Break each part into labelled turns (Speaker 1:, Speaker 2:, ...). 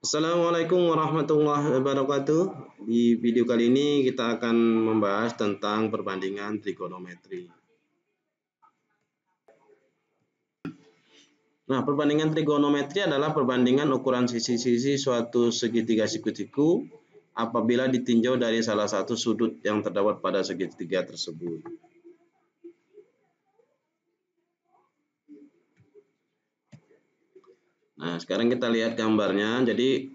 Speaker 1: Assalamualaikum warahmatullahi wabarakatuh. Di video kali ini kita akan membahas tentang perbandingan trigonometri. Nah, perbandingan trigonometri adalah perbandingan ukuran sisi-sisi suatu segitiga siku-siku apabila ditinjau dari salah satu sudut yang terdapat pada segitiga tersebut. Nah, sekarang kita lihat gambarnya. Jadi,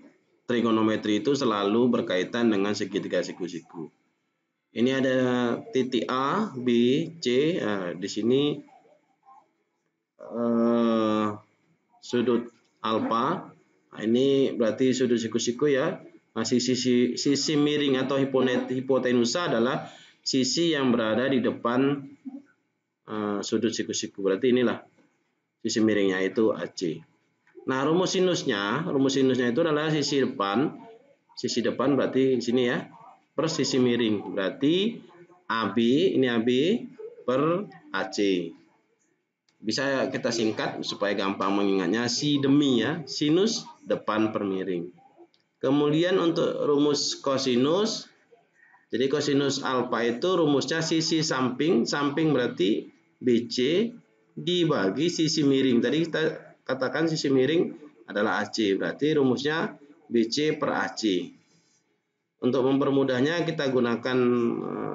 Speaker 1: trigonometri itu selalu berkaitan dengan segitiga siku-siku. Ini ada titik A, B, C. Nah, di sini sudut alfa. Nah, ini berarti sudut siku-siku ya. Nah, sisi miring atau hipotenusa adalah sisi yang berada di depan sudut siku-siku. Berarti inilah sisi miringnya, itu AC. Nah, rumus sinusnya itu adalah sisi depan berarti di sini ya, per sisi miring. Berarti AB, ini AB per AC. Bisa kita singkat supaya gampang mengingatnya, si demi ya, sinus depan per miring. Kemudian untuk rumus kosinus, jadi kosinus alfa itu rumusnya sisi samping berarti BC dibagi sisi miring. Tadi kita katakan sisi miring adalah AC, berarti rumusnya BC per AC. Untuk mempermudahnya kita gunakan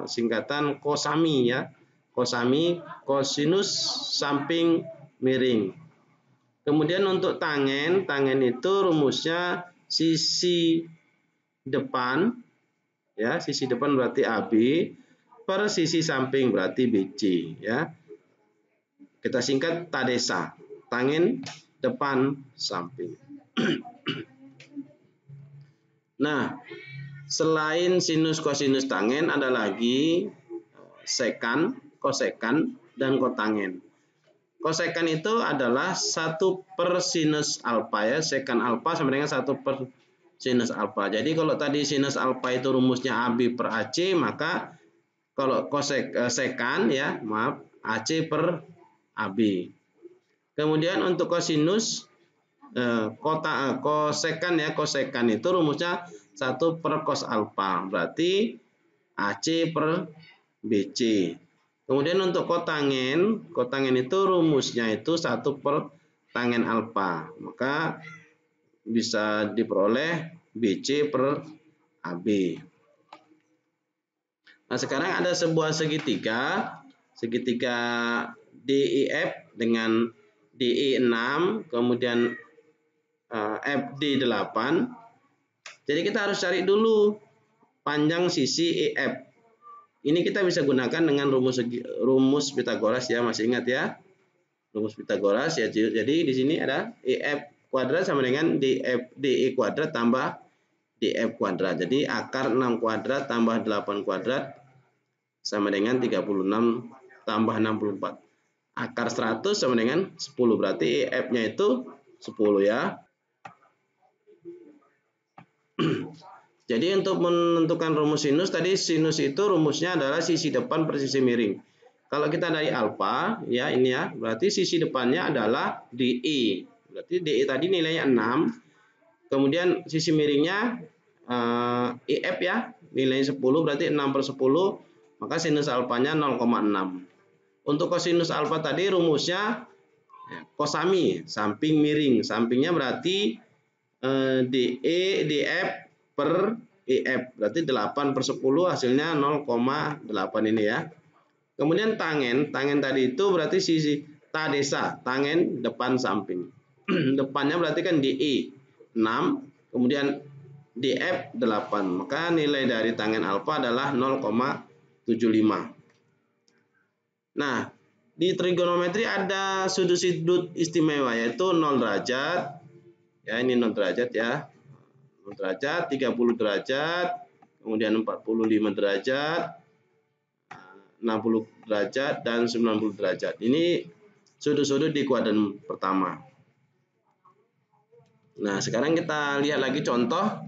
Speaker 1: singkatan kosami ya. Kosami, kosinus samping miring. Kemudian untuk tangen itu rumusnya sisi depan ya, sisi depan berarti AB per sisi samping berarti BC ya. Kita singkat TADESA, tangen depan samping. Nah, selain sinus, kosinus, tangen ada lagi sekan, kosekan, dan kotangen. Kosekan itu adalah 1 per sinus alfa ya, sekan alfa sama dengan 1 per sinus alfa. Jadi kalau tadi sinus alfa itu rumusnya AB per AC, maka kalau sekan ya, maaf, AC per AB. Kemudian untuk kosinus kosekan itu rumusnya 1 per cos alfa, berarti AC per BC. Kemudian untuk kotangen itu rumusnya itu 1 per tangen alfa, maka bisa diperoleh BC per AB. Nah, sekarang ada sebuah segitiga DEF dengan DE 6, kemudian FD 8. Jadi kita harus cari dulu panjang sisi EF. Ini kita bisa gunakan dengan rumus Pitagoras ya, masih ingat ya? Rumus Pitagoras ya. Jadi di sini ada EF kuadrat sama dengan DE kuadrat tambah DF kuadrat. Jadi akar 6 kuadrat tambah 8 kuadrat sama dengan 36 tambah 64. Akar 100 sama dengan 10. Berarti EF-nya itu 10 ya. Jadi untuk menentukan rumus sinus, tadi sinus itu rumusnya adalah sisi depan per sisi miring. Kalau kita dari alfa ya, ini ya, berarti sisi depannya adalah DE. Berarti DE tadi nilainya 6. Kemudian sisi miringnya EF ya, nilainya 10, berarti 6 per 10, maka sinus alfanya 0,6. Untuk kosinus alfa tadi rumusnya kosami, samping miring. Sampingnya berarti DE, DF per EF, berarti 8 per 10, hasilnya 0,8 ini ya. Kemudian tangen tadi itu berarti sisi TADESA, tangen depan samping. Depannya berarti kan DE 6, kemudian DF 8, maka nilai dari tangen alfa adalah 0,75. Nah, di trigonometri ada sudut-sudut istimewa yaitu 0 derajat. Ya, ini 0 derajat ya. 0 derajat, 30 derajat, kemudian 45 derajat, 60 derajat, dan 90 derajat. Ini sudut-sudut di kuadran pertama. Nah, sekarang kita lihat lagi contoh.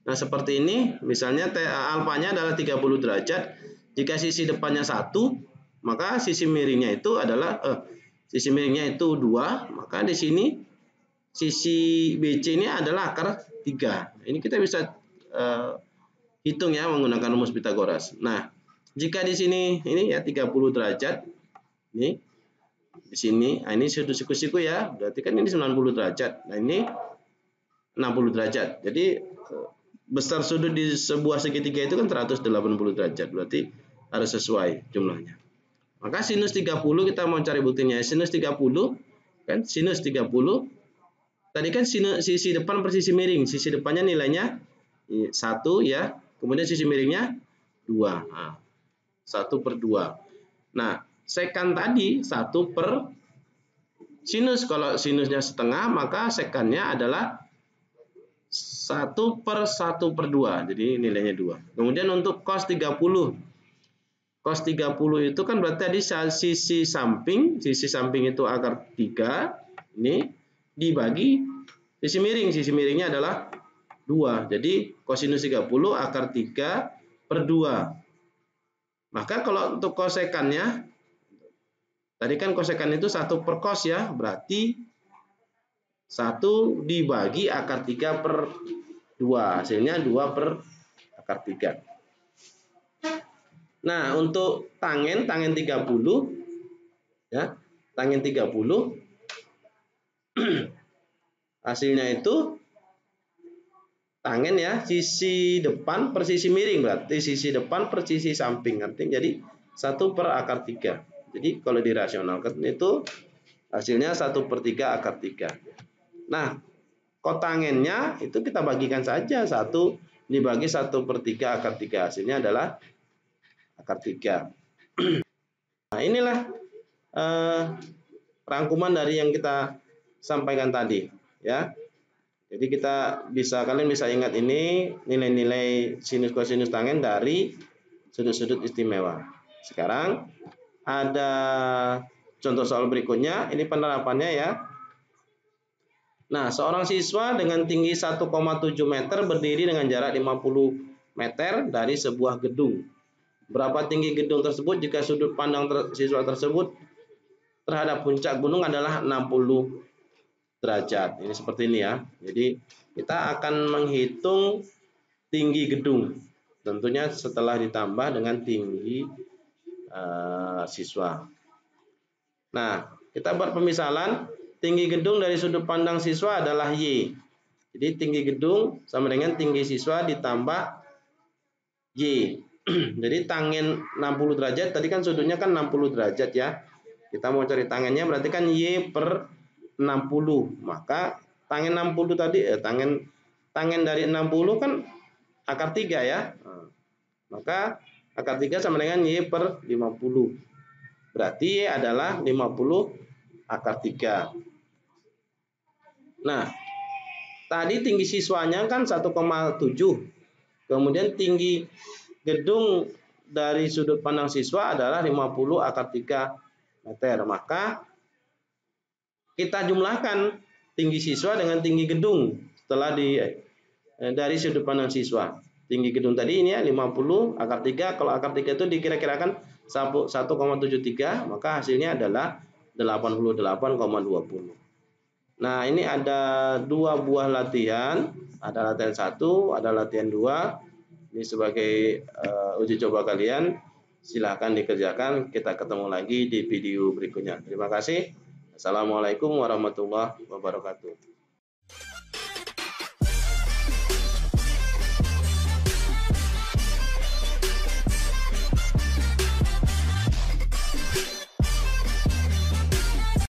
Speaker 1: Nah, seperti ini, misalnya alfanya adalah 30 derajat. Jika sisi depannya 1, maka sisi miringnya itu adalah 2, maka di sini sisi BC ini adalah akar 3. Ini kita bisa hitung ya menggunakan rumus Pitagoras. Nah, jika di sini ini ya 30 derajat. Ini di sini, nah ini sudut siku-siku ya. Berarti kan ini 90 derajat. Nah, ini 60 derajat. Jadi besar sudut di sebuah segitiga itu kan 180 derajat. Berarti harus sesuai jumlahnya. Maka sinus 30 kita mau cari buktinya. Sinus 30 kan sinus 30 tadi kan sisi depan per sisi miring. Sisi depannya nilainya 1 ya. Kemudian sisi miringnya 2. Nah, 1/2. Nah, sekan tadi 1 per sinus. Kalau sinusnya setengah, maka sekannya adalah 1/1/2. Jadi nilainya 2. Kemudian untuk cos 30. Cos 30 itu kan berarti tadi sisi samping itu akar 3. Ini dibagi sisi miring. Sisi miringnya adalah 2. Jadi kosinus 30 akar 3/2. Maka kalau untuk kosekannya, tadi kan kosekan itu 1 per cos ya, berarti 1 dibagi akar 3/2. Hasilnya 2 per akar 3. Nah, untuk tangen 30 ya, tangen 30 hasilnya itu tangen ya, sisi depan per sisi miring, berarti sisi depan per sisi samping. Artinya jadi 1 per akar 3. Jadi kalau dirasionalkan itu hasilnya 1/3 akar 3. Nah, kotangennya itu kita bagikan saja. 1 dibagi 1/3 akar 3. Hasilnya adalah akar 3. Nah, inilah rangkuman dari yang kita sampaikan tadi ya. Jadi kalian bisa ingat ini nilai-nilai sinus kosinus tangen dari sudut-sudut istimewa. Sekarang ada contoh soal berikutnya, ini penerapannya ya. Nah, seorang siswa dengan tinggi 1,7 meter berdiri dengan jarak 50 meter dari sebuah gedung. Berapa tinggi gedung tersebut jika sudut pandang siswa tersebut terhadap puncak gunung adalah 60 derajat. Ini seperti ini ya. Jadi kita akan menghitung tinggi gedung. Tentunya setelah ditambah dengan tinggi siswa. Nah, kita buat pemisalan. Tinggi gedung dari sudut pandang siswa adalah Y. Jadi tinggi gedung sama dengan tinggi siswa ditambah Y. Jadi tangen 60 derajat, tadi kan sudutnya kan 60 derajat ya. Kita mau cari tangennya berarti kan Y per 60. Maka tangen 60 tadi tangen dari 60 kan akar 3 ya. Maka akar 3 sama dengan Y per 50. Berarti Y adalah 50 akar 3. Nah, tadi tinggi siswanya kan 1,7. Kemudian tinggi gedung dari sudut pandang siswa adalah 50 akar 3 meter. Maka kita jumlahkan tinggi siswa dengan tinggi gedung setelah dari sudut pandang siswa. Tinggi gedung tadi ini ya 50 akar 3. Kalau akar 3 itu dikira-kirakan 1,73, maka hasilnya adalah 88,20. Nah, ini ada 2 buah latihan. Ada latihan 1, ada latihan 2. Ini sebagai uji coba kalian. Silahkan dikerjakan. Kita ketemu lagi di video berikutnya. Terima kasih. Assalamualaikum warahmatullahi wabarakatuh.